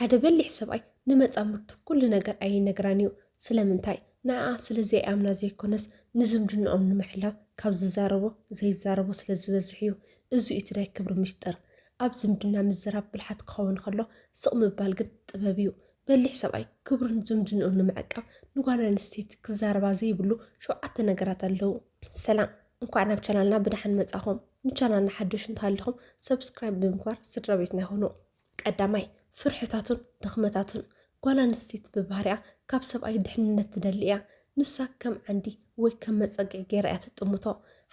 ሓደ በሊሕ ሰብኣይ ንመጻምርቱ ኩሉ ነገር ኣይነግራንዩ ስለምንታይ ንኣ ስለዚ ኣምና ዘይኮነስ ንዝምድንኦም ንምሕላው ካብ ዝዛረቦ ዘይዛረቦ ስለ ዝበዝሕ እዩ እዚ እቲ ናይ ክብሪ ምስጢር ኣብ ዝምድና ምዝራብ ብልሓት ክኸውን ከሎ ስቕ ምባል ግን ጥበብ እዩ በሊሕ ሰብኣይ ክብርን ዝምድንኡ ንምዕቃብ ንጓል ኣንስተይቲ ክዛረባ ዘይብሉ 7 ነገራት ኣለዉ ሰላም እንኳዕ ናብ ቻናልና ብድሓን መጻኹም ንቻናልና ሓድሽ እንተሃልኹም ሰብስክራይብ ብምግባር ስድራ ቤትና ይኹኑ ቀዳማይ ፍርሕታቱን ድኽመታቱን ጓል ኣንስተይቲ ብባህሪኣ ካብ ሰብኣይ ድሕንነት ትደሊ እያ ንሳ ከም ዓንዲ ወይ ከም መፀግዒ ጌራ እያ ትጥምቶ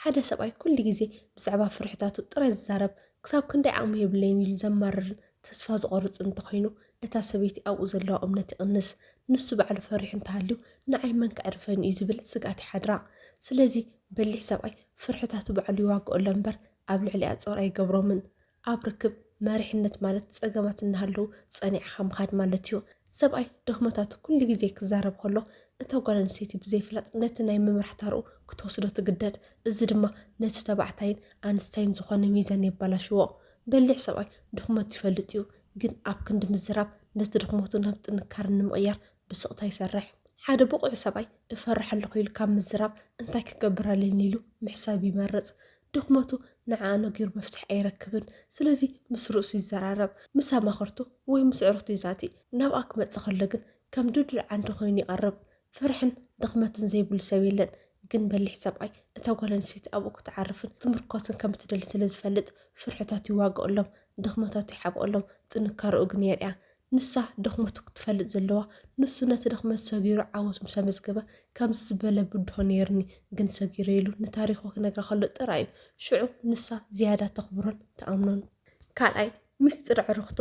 ሓደ ሰብኣይ ኩሉ ግዜ ብዛዕባ ፍርሕታቱ ጥራይ ዝዛረብ ክሳብ ክንደይ ዓቕሚ የብለይን ኢሉ ዘማርርን ተስፋ ዝቆርፅ እንተኮይኑ እታ ሰበይቲ ኣብኡ ዘለዋ እምነት ይቕንስ ንሱ ባዕሉ ፈሪሑ እንተሃልዩ ንዓይ መን ከዕርፈኒ እዩ ዝብል ስጋኣት ይሓድራ ስለዚ በሊሕ ሰብኣይ ፍርሕታቱ ባዕሉ ይዋግኦ እምበር ኣብ ልዕሊኣ ጾር ኣይገብሮምን ኣብ ርክብ መሪሕነት ማለት ፀገማት እናሃለዉ ፀኒዕኻ ምኻድ ማለት እዩ ሰብኣይ ድኽመታቱ ኩሉ ግዜ ክዛረብ ከሎ እታ ጓል ኣንስተይቲ ብዘይፍላጥ ነቲ ናይ ምምራሕታርኡ ክትወስዶ ትግደድ እዚ ድማ ነቲ ተባዕታይን ኣንስታይን ዝኾነ ሚዛን የበላሽዎ በሊሕ ሰብኣይ ድኽመቱ ይፈልጥ እዩ ግን ኣብ ክንዲ ምዝራብ ነቲ ድኽመቱ ናብ ጥንካረ ንምቕያር ብስቕታ ይሰርሕ ሓደ ብቑዕ ሰብኣይ እፈርሕ ኣለኹ ኢሉ ካብ ምዝራብ እንታይ ክገብር ኣለኒ ኢሉ ምሕሳብ ይመርፅ ድኽመቱ ንዓኣ ነጊሩ መፍትሒ ኣይረክብን ስለዚ ምስ ርእሱ ይዘራረብ ምስ ኣማኽርቱ ወይ ምስ ዕሩኽቱ ይዛቲ ናብኣ ክመፅእ ከሎ ግን ከም ድልዱል ዓንዲ ኮይኑ ይቐርብ ፍርሕን ድኽመትን ዘይብሉ ሰብ የለን ግን በሊሕ ሰብኣይ እታ ጓል ኣንስተይቲ ኣብኡ ክትዓርፍን ትምርኮትን ከም ትደሊ ስለ ዝፈልጥ ፍርሕታቱ ይዋግኦሎም ድኽመታቱ ይሓብኦሎም ጥንካረኡ ግን የርያ ንሳ ድኽመቱ ክትፈልጥ ዘለዋ ንሱ ነቲ ድኽመት ሰጊሩ ዓወት ምስ መዝገበ ከምዚ ዝበለ ብድሆ ነይርኒ ግን ሰጊሩ ኢሉ ንታሪኹ ክነግራ ከሎ ጥራይ እዩ ሽዑ ንሳ ዝያዳ ተኽብሮን ተኣምኖን ካልኣይ ምስጢር ዕሩኽቱ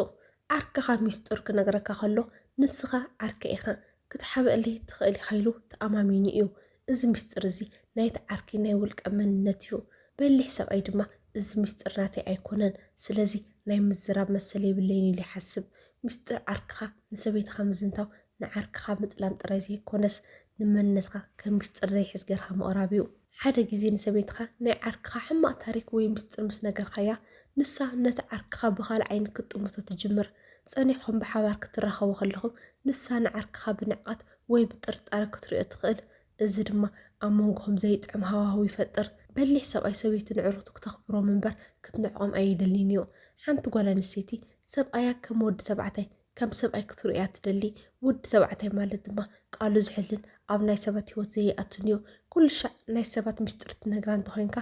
ዓርክኻ ምስጢር ክነግረካ ከሎ ንስኻ ዓርከ ኢኻ ክትሓበአለይ ትኽእል ኢኻ ኢሉ ተኣማሚኑ እዩ እዚ ምስጢር እዚ ናይቲ ዓርኪ ናይ ውልቀ መንነት እዩ በሊሕ ሰብኣይ ድማ እዚ ምስጢር ናተይ ኣይኮነን ስለዚ ናይ ምዝራብ መሰለ የብለይን ኢሉ ይሓስብ ምስጢር ዓርክኻ ንሰበይትኻ ምዝንታው ንዓርክኻ ምጥላም ጥራይ ዘይኮነስ ንመንነትካ ከም ምስጢር ዘይሕዝ ጌርካ ምቕራብ እዩ ሓደ ግዜ ንሰበይትካ ናይ ዓርክኻ ሕማቕ ታሪክ ወይ ምስጢር ምስ ነገርካያ ንሳ ነቲ ዓርክኻ ብኻልእ ዓይኒ ክትጥምቶ ትጅምር ፀኒሕኩም ብሓባር ክትራኸቡ ከለኹም ንሳ ንዓርክኻ ብንዕቐት ወይ ብጥርጣረ ክትሪኦ ትኽእል እዚ ድማ ኣብ መንጎኹም ዘይጥዕም ሃዋህው ይፈጥር በሊሕ ሰብኣይ ሰበይቱ ንዕሩኽቱ ክተኽብሮም እምበር ክትንዕቆም ኣይደልን እዩ ሓንቲ ጓል ኣንስተይቲ ሰብኣያ ከም ወዲ ተባዕታይ ከም ሰብኣይ ክትሪእያ ትደሊ ወዲ ተባዕታይ ማለት ድማ ቃሉ ዝሕልን ኣብ ናይ ሰባት ሂወት ዘይኣቱን እዩ ኩሉ ሻዕ ናይ ሰባት ምስጢር ትነግራ እንተኮይንካ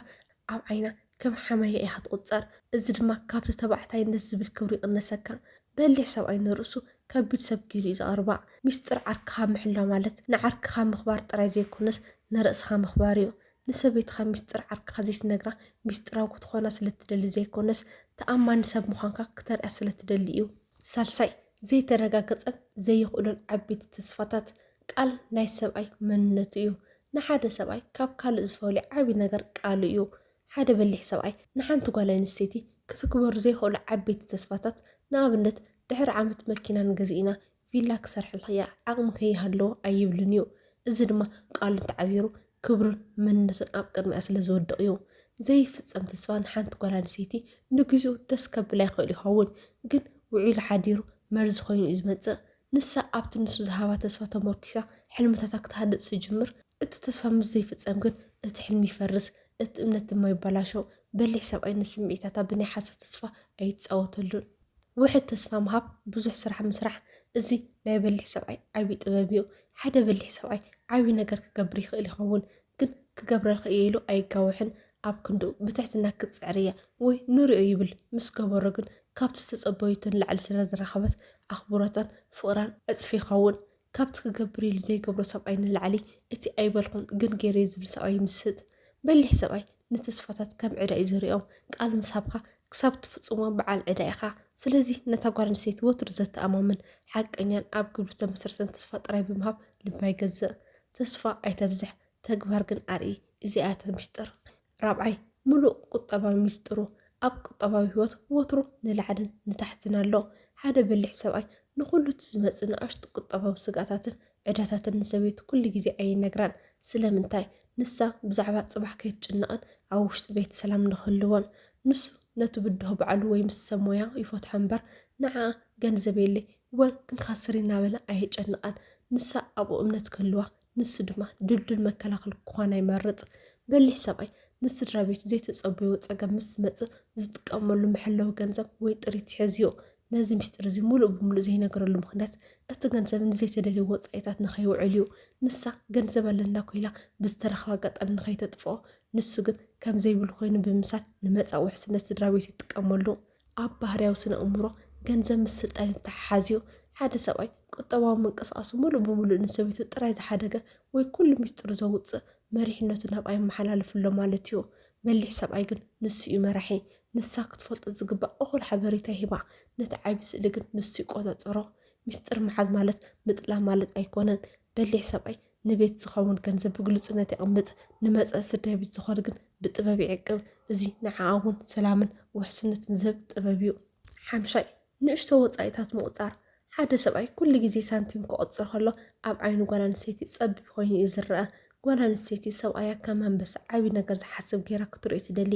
ኣብ ዓይና ከም ሓመያ ኢኻ ትቁፀር እዚ ድማ ካብቲ ተባዕታይነት ዝብል ክብሪ ይቕነሰካ በሊሕ ሰብኣይ ንርእሱ ከቢድ ሰብ ገይሩ እዩ ዘቕርባ ምስጢር ዓርክኻ ምሕላው ማለት ንዓርክኻ ምኽባር ጥራይ ዘይኮነስ ንርእስኻ ምኽባር እዩ ንሰበይትኻ ምስጢር ዓርክኻ ዘይትነግራ ምስጢራዊ ክትኾና ስለትደሊ ዘይኮነስ ተኣማኒ ሰብ ምዃንካ ክተርያ ስለትደሊ እዩ ሳልሳይ ዘይተረጋገፀን ዘይኽእሉን ዓበይቲ ተስፋታት ቃል ናይ ሰብኣይ መንነቱ እዩ ንሓደ ሰብኣይ ካብ ካልእ ዝፈልዩ ዓብዪ ነገር ቃሉ እዩ ሓደ በሊሕ ሰብኣይ ንሓንቲ ጓል ኣንስተይቲ ክትግበሩ ዘይኽእሉ ዓበይቲ ተስፋታት ንኣብነት ድሕሪ ዓመት መኪና ንገዚእና ቪላ ክሰርሕልኽያ ዓቕሚ ከይሃለዎ ኣይብልን እዩ እዚ ድማ ቃሉ ተዓቢሩ ክብርን መንነቱን ኣብ ቅድሚኣ ስለ ዝወድቕ እዩ ዘይፍፀም ተስፋ ንሓንቲ ጓል ኣንስተይቲ ንግዚኡ ደስ ከብል ኣይኽእል ይኸውን ግን ውዒሉ ሓዲሩ መርዚ ኮይኑ እዩ ዝመፅእ ንሳ ኣብቲ ንሱ ዝሃባ ተስፋ ተመርኪሳ ሕልምታታ ክትሃድፅ ትጅምር እቲ ተስፋ ምስ ዘይፍፀም ግን እቲ ሕልሚ ይፈርስ እቲ እምነት ድማ ይበላሾ በሊሕ ሰብኣይ ንስምዒታታ ብናይ ሓሶት ተስፋ ኣይትፃወተሉን ውሕድ ተስፋ ምሃብ ብዙሕ ስራሕ ምስራሕ እዚ ናይ በሊሕ ሰብኣይ ዓብዪ ጥበብ እዩ ሓደ በሊሕ ሰብኣይ ዓብዪ ነገር ክገብር ይኽእል ይኸውን ግን ክገብረልክ እየ ኢሉ ኣይጋውሕን ኣብ ክንድኡ ብትሕትና ክትፅዕርያ ወይ ንሪኦ ይብል ምስ ገበሮ ግን ካብቲ ዝተፀበዩትን ላዕሊ ስለ ዝረኸበት ኣኽብሮታን ፍቕራን ዕፅፊ ይኸውን ካብቲ ክገብር ኢሉ ዘይገብሮ ሰብኣይ ንላዕሊ እቲ ኣይበልኹን ግን ገይረ ዝብል ሰብኣይ ይምስጥ በሊሕ ሰብኣይ ንተስፋታት ከም ዕዳ እዩ ዝሪኦም ቃል ምሳብካ ክሳብ ትፍፅሞ በዓል ዕዳ ኢኻ ስለዚ ነታ ጓል ኣንስተይቲ ወትሩ ዘተኣማምን ሓቀኛን ኣብ ግብሪ ተመሰረተን ተስፋ ጥራይ ብምሃብ ልባ ይገዝእ ተስፋ ኣይተብዝሕ ተግባር ግን ኣርኢ እዚኣተ ምስጢር ራብዓይ ሙሉእ ቁጠባዊ ምስጢሩ ኣብ ቁጠባዊ ሂወት ወትሩ ንላዕልን ንታሕትን ኣሎ ሓደ በሊሕ ሰብኣይ ንኩሉ ዝመፅእ ንኣሽቱ ቁጠባዊ ስጋታትን ዕዳታትን ንሰበይቱ ኩሉ ግዜ ኣይነግራን ስለምንታይ ንሳ ብዛዕባ ፅባሕ ከይትጭነቕን ኣብ ውሽጢ ቤት ሰላም ንክህልዎን ንሱ ነቲ ብድሆ ባዕሉ ወይ ምስ ሰብ ሞያ ይፈትሖ እምበር ንዓ ገንዘብ የለይ ወርቅን ካስሪና በላ ኣይጨንቃን ንሳ ኣብኡ እምነት ክህልዋ ንሱ ድማ ድልድል መከላኸሊ ክኳና ይመርፅ በሊሕ ሰብኣይ ንስድራ ቤቱ ዘይተፀበዩ ፀገም ምስ መፅእ ዝጥቀመሉ መሐለዊ ገንዘብ ወይ ጥሪት ይሕዝዮ ነዚ ምስጢር እዚ ሙሉእ ብምሉእ ዘይነገረሉ ምክንያት እቲ ገንዘብ ንዘይተደልዩ ወፃኢታት ንኸይውዕል እዩ ንሳ ገንዘብ ኣለና ኮይላ ብዝተረኸበ ኣጋጣሚ ንኸይተጥፍኦ ንሱ ግን ከም ዘይብሉ ኮይኑ ብምሳል ንመፃ ውሕስነት ስድራ ቤቱ ይጥቀመሉ ኣብ ባህርያዊ ስነ እምሮ ገንዘብ ምስ ስልጣን ይተሓሓዝዮ ሓደ ሰብኣይ ቁጠባዊ ምንቅስቃሱ ሙሉእ ብምሉእ ንሰበይቱ ጥራይ ዝሓደገ ወይ ኩሉ ምስጢር ዘውፅእ መሪሕነቱ ናብ ኣይመሓላለፍሎ ማለት እዩ በሊሕ ሰብኣይ ግን ንሱ እዩ መራሒ ንሳ ክትፈልጦ ዝግባእ እኹል ሓበሬታ ሂባ ነቲ ዓብዪ ስእሊ ግን ንሱ ይቆፃፀሮ ምስጢር መሓዝ ማለት ምጥላ ማለት ኣይኮነን በሊሕ ሰብኣይ ንቤት ዝኸውን ገንዘብ ብግልፅነት ይቕምጥ ንመፀ ስድራ ቤት ዝኮነ ግን ብጥበብ ይዕቅብ እዚ ንዓዓ እውን ሰላምን ውሕስነትን ዝህብ ጥበብ እዩ ሓምሻይ ንእሽቶ ወፃኢታት ምቁፃር ሓደ ሰብኣይ ኩሉ ግዜ ሳንቲም ክቆፅር ከሎ ኣብ ዓይኑ ጓል ኣንስተይቲ ፀቢብ ኮይኑ እዩ ዝረአ ጓል ኣንስተይቲ ሰብኣያ ከም አንበሳ ዓብዪ ነገር ዝሓስብ ጌራ ክትሪኦ ትደሊ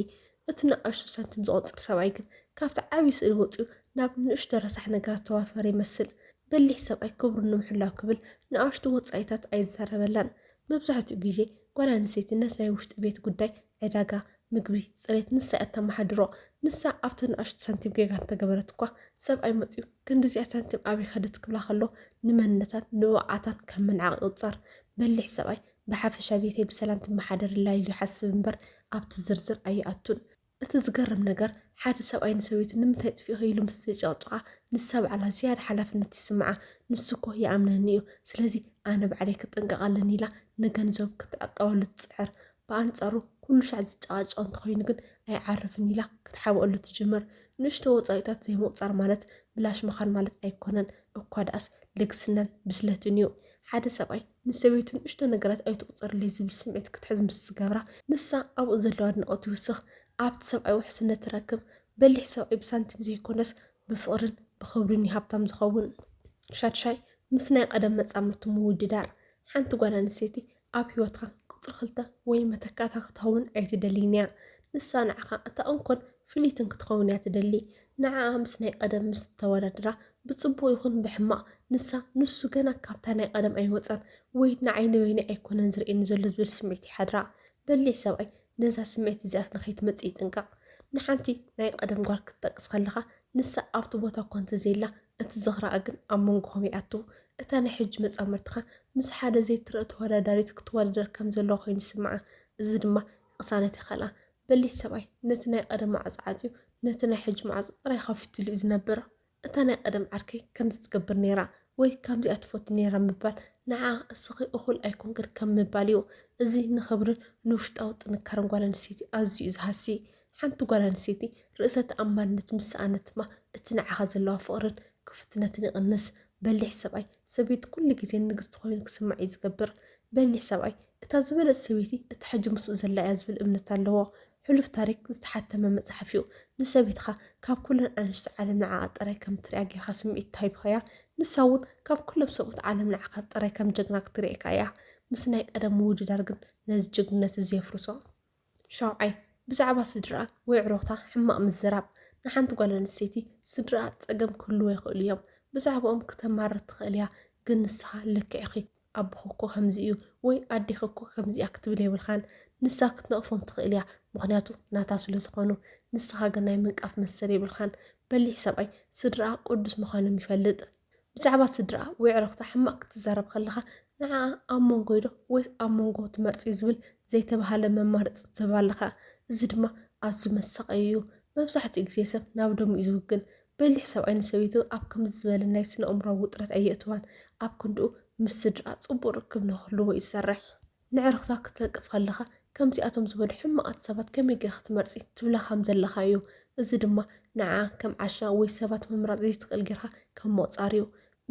እቲ ንኣሽቱ ሳንቲም ዝቆፅር ሰብኣይ ግን ካብቲ ዓብዪ ስእሊ ወፂኡ ናብ ንእሽቶ ረሳሕ ነገራት ተዋፈረ ይመስል በሊሕ ሰብኣይ ክብሩ ንምሕላው ክብል ንኣሽቱ ወፃኢታት ኣይዛረበላን መብዛሕትኡ ግዜ ጓል ኣንስተይቲ ነቲ ናይ ውሽጢ ቤት ጉዳይ ዕዳጋ ምግቢ ፅሬት ንሳ እተመሓድሮ ንሳ ኣብቲ ንኣሽቱ ሳንቲም ጌጋ እንተገበረት እኳ ሰብኣይ መፅኡ ክንዲዚኣ ሳንቲም ኣበይ ከደት ክብላ ከሎ ንመንነታን ንውዓታን ከም መንዓቅ ይቁፀር በሊሕ ሰብኣይ ብሓፈሻ ቤተይ ብሰላም ትመሓደርላ ኢሉ ይሓስብ እምበር ኣብቲ ዝርዝር ኣይኣቱን እቲ ዝገርም ነገር ሓደ ሰብኣይ ንሰበይቱ ንምንታይ ጥፊኡ ኢሉ ምስ ዘጨቕጭቃ ንሳ በዓላ ዝያዳ ሓላፍነት ይስምዓ ንሱ እኮ ይኣምነኒ እዩ ስለዚ ኣነ ባዕለይ ክጥንቀቕ ኣለኒ ኢላ ንገንዘቡ ክትዕቀበሉ ትፅዕር ብኣንፃሩ ኩሉ ሻዕ ዝጨቃጨቕ እንተኮይኑ ግን ኣይዓርፍን ኢላ ክትሓብአሉ ትጅምር ንእሽቶ ወፃኢታት ዘይምቁፃር ማለት ብላሽ ምኻን ማለት ኣይኮነን እኳ ደኣስ ልግስናን ብስለትን እዩ ሓደ ሰብኣይ ንሰበይቱ ንእሽቶ ነገራት ኣይትቁፀርለይ ዝብል ስምዒት ክትሕዝ ምስ ዝገብራ ንሳ ኣብኡ ዘለዋ ኣድናቆት ይውስኽ ኣብቲ ሰብኣይ ውሕስነት ትረክብ በሊሕ ሰብኣይ ብሳንቲም ዘይኮነስ ብፍቅርን ብክብርን ሃብታም ዝኸውን ሻድሻይ ምስ ናይ ቀደም መፃምርቱ ምውድዳር ሓንቲ ጓል ኣንስተይቲ ኣብ ሂወትካ ቁፅሪ 2 ወይ መተካእታ ክትኸውን ኣይትደሊን እያ ንሳ ንዓኻ እታ እንኮን ፍሊትን ክትኸውን እያ ትደሊ ንዓኣ ምስ ናይ ቀደም ምስ ተወዳድራ ብፅቡቅ ይኹን ብሕማቅ ንሳ ንሱ ገና ካብታ ናይ ቀደም ኣይወፀን ወይ ንዓይኒ ወይኒ ኣይኮነን ዝርእየኒ ዘሎ ዝብል ስምዒት ይሓድራ በሊሕ ሰብኣይ ነዛ ስምዒት እዚኣት ንኸይትመፅእ ይጥንቀቕ ንሓንቲ ናይ ቀደም ጓል ክትጠቅስ ከለኻ ንሳ ኣብቲ ቦታ እኳ እንተዘይላ እቲ ዝኽራኣ ግን ኣብ መንጎኹም ይኣቱ እታ ናይ ሕጂ መፃምርትኻ ምስ ሓደ ዘይትርአ ተወዳዳሪት ክትወዳደር ከም ዘለዎ ኮይኑ ይስምዓ እዚ ድማ ቅሳነት ይኸልኣ በሊሕ ሰብኣይ ነቲ ናይ ቀደም ማዕፆ ዓፅዩ ነቲ ናይ ሕጂ ማዕፆ ጥራይ ከፊትሉ እዩ ዝነብር እታ ናይ ቀደም ዓርከይ ከምዚ ትገብር ነይራ ወይ ከምዚኣ ትፈቱ ነይራ ምባል ንዓ እስኺ እኹል ኣይኮንክን ከም ምባል እዩ እዚ ንኽብርን ንውሽጣዊ ጥንካረን ጓል ኣንስተይቲ ኣዝዩ እዩ ዝሃሲ ሓንቲ ጓል ኣንስተይቲ ርእሰ ተኣማንነት ምስኣነት ድማ እቲ ንዓኻ ዘለዋ ፍቕርን ክፍትነትን ይቕንስ በሊሕ ሰብኣይ ሰበይቲ ኩሉ ግዜ ንግስቲ ኮይኑ ክስማዕ እዩ ዝገብር በሊሕ ሰብኣይ እታ ዝበለት ሰበይቲ እቲ ሕጂ ምስኡ ዘላ እያ ዝብል እምነት ኣለዎ ሕሉፍ ታሪክ ዝተሓተመ መፅሓፍ እዩ ንሰበይትካ ካብ ኩለን ኣንስቲ ዓለም ንዓኣ ጥራይ ከም ትሪኣ ጌርካ ስምዒት ታሂብካያ ንሳ እውን ካብ ኩሎም ሰብኡት ዓለም ንዓኻ ጥራይ ከም ጀግና ክትሪእካ እያ ምስ ናይ ቀደም ምውድዳር ግን ነዚ ጅግንነት እዚ የፍርሶ ሻውዓይ ብዛዕባ ስድራ ወይ ዕሩኽታ ሕማቕ ምዝራብ ንሓንቲ ጓል ኣንስተይቲ ስድራ ፀገም ክህልዎ ይኽእሉ እዮም ብዛዕባኦም ክተማርር ትኽእል እያ ግን ንስኻ ልክዕ ኢኺ ኣቦኹ እኮ ከምዚ እዩ ወይ ኣዴኺ እኮ ከምዚኣ ክትብል የብልኻን ንሳ ክትነቕፎም ትኽእል እያ ምክንያቱ ናታ ስለ ዝኾኑ ንስኻ ግን ናይ ምንቃፍ መሰል የብልኻን በሊሕ ሰብኣይ ስድራ ቅዱስ ምዃኖም ይፈልጥ ብዛዕባ ስድራ ወይ ዕሩኽታ ሕማቕ ክትዛረብ ከለኻ ንዓኣ ኣብ መንጎ ኢዶ ወይ ኣብ መንጎ ትመርፂ ዝብል ዘይተባሃለ መማረፂ ትህብ ኣለኻ እዚ ድማ ኣዝዩ መሳቀይ እዩ መብዛሕትኡ ግዜ ሰብ ናብ ደሙ እዩ ዝውግን በሊሕ ሰብኣይ ንሰበይቱ ኣብ ከምዚ ዝበለ ናይ ስነ ኣእምሮዊ ውጥረት ኣየእትዋን ኣብ ክንድኡ ምስ ስድራ ፅቡቅ ርክብ ንክህልዎ ይሰርሕ ንዕሩኽታ ክትለቅፍ ከለኻ ከምዚኣቶም ዝበሉ ሕማቃት ሰባት ከመይ ጌርካ ክትመርፂ ትብላ ከም ዘለካ እዩ እዚ ድማ ንዓኣ ከም ዓሻ ወይ ሰባት ምምራፅ ዘይትኽእል ጌርካ ከም ምቁፃር እዩ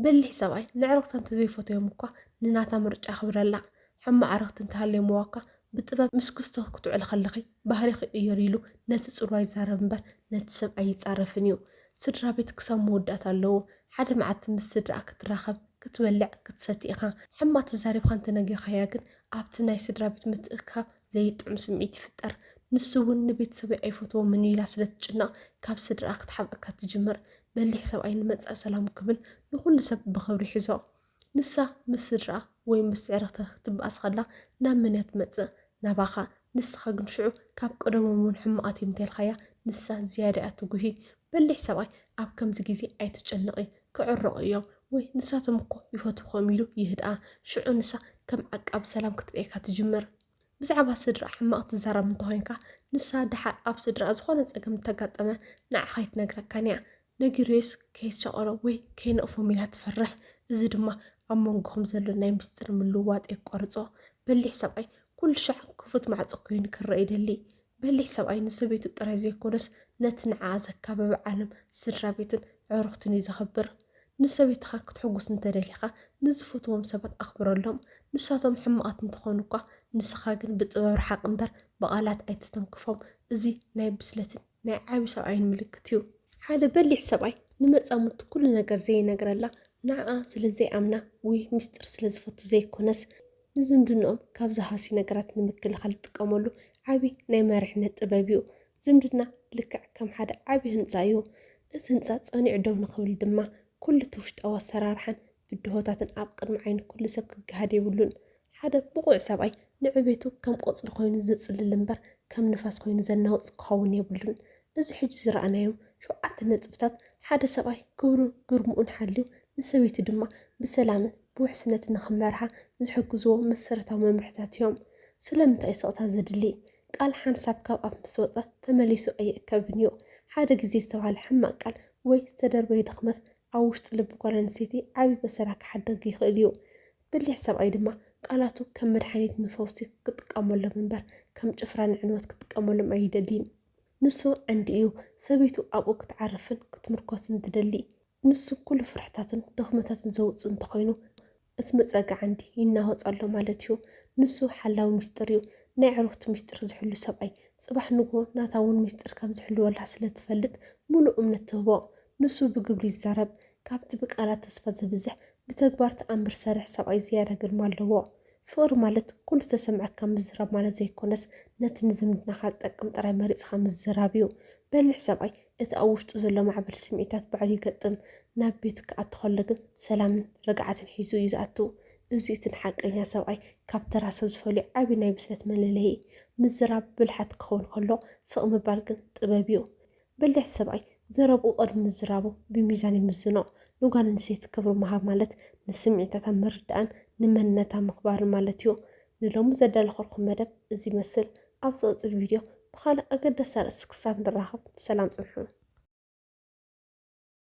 በሊሕ ሰብኣይ ንዕሩኽታ እንተዘይፈትዮም እኳ ንናታ ምርጫ ክብረላ ሕማቅ ዕሩኽቲ እንተሃልየምዋ እኳ ብጥበብ ምስ ክስቶ ክትውዕል ከለኺ ባህሪ ክቅየር ኢሉ ነቲ ፅሩይ ይዛረብ እምበር ነቲ ሰብ ኣይፃረፍን እዩ ስድራ ቤት ክሳብ መወዳእታ ኣለዎ ሓደ መዓልቲ ምስ ስድራ ክትራኸብ ክትበልዕ ክትሰቲ ኢኻ ሕማቅ ተዛሪብካ እንተነጊርካያ ግን ኣብቲ ናይ ስድራ ቤት ምትእክኻብ ዘይጥዑም ስምዒት ይፍጠር ንሱ እውን ንቤተሰበይ ኣይፈትዎምን ኢላ ስለትጭነቕ ካብ ስድራ ክትሓብአካ ትጅምር በልሕ ሰብኣይ ንመፅእ ሰላም ክብል ንኩሉ ሰብ ብክብሪ ሒዞ ንሳ ምስ ስድራ ወይ ምስ ዕረክታ ክትበኣስ ከላ ናብ መን እያ ትመፅእ ናባኻ ንስኻ ግን ሽዑ ካብ ቀደሞም እውን ሕማቃት እዮም እንተልካያ ንሳ ዝያዳ እያ ትጉሂ በልሕ ሰብኣይ ኣብ ከምዚ ግዜ ኣይትጨነቂ ክዕርቑ እዮም ወይ ንሳቶም እኮ ይፈትውኹም ኢሉ ይህድኣ ሽዑ ንሳ ከም ዓቃብ ሰላም ክትሪኤካ ትጅምር ብዛዕባ ስድራ ሕማቅ ትዛረብ እንተኮይንካ ንሳ ድሓር ኣብ ስድራ ዝኾነ ፀገም እንተጋጠመ ንዓኻ ይትነግረካን እያ ነጊርዮስ ከይትሸቐሎ ወይ ከይነቕፎም ኢላ ትፈርሕ እዚ ድማ ኣብ መንጎኹም ዘሎ ናይ ምስጢር ምልውዋጥ የቋርፆ በሊሕ ሰብኣይ ኩሉ ሻዕ ክፉት ማዕፆ ኮይኑ ክረአ ይደሊ በሊሕ ሰብኣይ ንሰበይቱ ጥራይ ዘይኮነስ ነቲ ንዓኣ ዘካበበ ዓለም ስድራ ቤትን ዕሩክትን እዩ ዘኽብር ንሰበይትካ ክትሕጉስ እንተደሊኻ ንዝፈትዎም ሰባት ኣኽብረሎም ንሳቶም ሕማቃት እንትኾኑ እኳ ንስኻ ግን ብጥበብ ረሓቕ እምበር ብቓላት ኣይትተንክፎም እዚ ናይ ብስለትን ናይ ዓብዪ ሰብኣይን ምልክት እዩ ሓደ በሊሕ ሰብኣይ ንመፃሙርቱ ኩሉ ነገር ዘይነግረላ ንዓኣ ስለዘይኣምና ወይ ምስጢር ስለዝፈቱ ዘይኮነስ ንዝምድንኦም ካብ ዝሃሲ ነገራት ንምክልኻል ዝጥቀመሉ ዓብዪ ናይ መሪሕነት ጥበብ እዩ ዝምድና ልክዕ ከም ሓደ ዓብዪ ህንፃ እዩ እቲ ህንፃ ፀኒዑ ደው ንክብል ድማ ኩሉ እቲ ውሽጣዊ ኣሰራርሓን ብድሆታትን ኣብ ቅድሚ ዓይኒ ኩሉ ሰብ ክገሃድ የብሉን ሓደ ብቑዕ ሰብኣይ ንዕቤቱ ከም ቆፅሊ ኮይኑ ዘፅልል እምበር ከም ንፋስ ኮይኑ ዘናውፅ ክኸውን የብሉን እዚ ሕጂ ዝረኣናዮም 7 ነጥብታት ሓደ ሰብኣይ ክብሩን ግርሙኡን ሓልዩ ንሰበይቱ ድማ ብሰላምን ብውሕስነትን ንኽመርሓ ዝሕግዝዎ መሰረታዊ መምርሕታት እዮም ስለምንታይ ስቕታ ዘድሊ ቃል ሓንሳብ ካብ ኣፍ ምስ ወፀ ተመሊሱ ኣይእከብን እዩ ሓደ ግዜ ዝተባሃለ ሕማቅ ቃል ወይ ዝተደርበየ ድኽመት ኣብ ውሽጢ ልቢ ጓል ኣንስተይቲ ዓብዪ በሰላ ክሓድግ ይኽእል እዩ በሊሕ ሰብኣይ ድማ ቃላቱ ከም መድሓኒት ንፈውሲ ክጥቀመሎም እምበር ከም ጭፍራ ንዕንወት ክጥቀመሎም ኣይደሊን ንሱ ዓንዲ እዩ ሰበይቱ ኣብኡ ክትዓርፍን ክትምርኮስን ትደሊ ንሱ ኩሉ ፍርሕታትን ድኽመታትን ዘውፅእ እንተኮይኑ እቲ መፀጋ ዓንዲ ይናወፀሎ ማለት እዩ ንሱ ሓላዊ ምስጢር እዩ ናይ ዕሩክቲ ምስጢር ዝሕሉ ሰብኣይ ፅባሕ ንግሆ ናታ እውን ምስጢር ከም ዝሕልወላ ስለትፈልጥ ሙሉእ እምነት ትህቦ ንሱ ብግብሪ ይዛረብ ካብቲ ብቃላት ተስፋ ዘብዝሕ ብተግባር ተኣምር ሰርሕ ሰብኣይ ዝያዳ ግርማ ኣለዎ ፍቅሪ ማለት ኩሉ ዝተሰምዐካ ምዝራብ ማለት ዘይኮነስ ነቲ ንዝምድናኻ ዝጠቅም ጥራይ መሪፅካ ምዝራብ እዩ በልሕ ሰብኣይ እቲ ኣብ ውሽጡ ዘሎ ማዕበል ስምዒታት ባዕሉ ይገጥም ናብ ቤቱ ክኣቱ ከሎ ግን ሰላምን ርግዓትን ሒዙ እዩ ዝኣቱ እዚ እቲ ንሓቀኛ ሰብኣይ ካብ ተራ ሰብ ዝፈልዩ ዓብዪ ናይ ብስለት መለለዪ ምዝራብ ብልሓት ክኸውን ከሎ ስቕ ምባል ግን ጥበብ እዩ በልሕ ሰብኣይ ዘረብኡ ቅድሚ ምዝራቡ ብሚዛን ይምዝኖ ንጓል ኣንስተይቲ ክብሪ ምሃብ ማለት ንስምዒታታ ምርዳእን ንመንነታ ምኽባርን ማለት እዩ ንሎሚ ዘዳለኸልኩም መደብ እዚ ይመስል ኣብ ዝቕፅል ቪድዮ ብካልእ ኣገዳሲ ኣርእስቲ ክሳብ ንራኸብ ሰላም ፅንሑ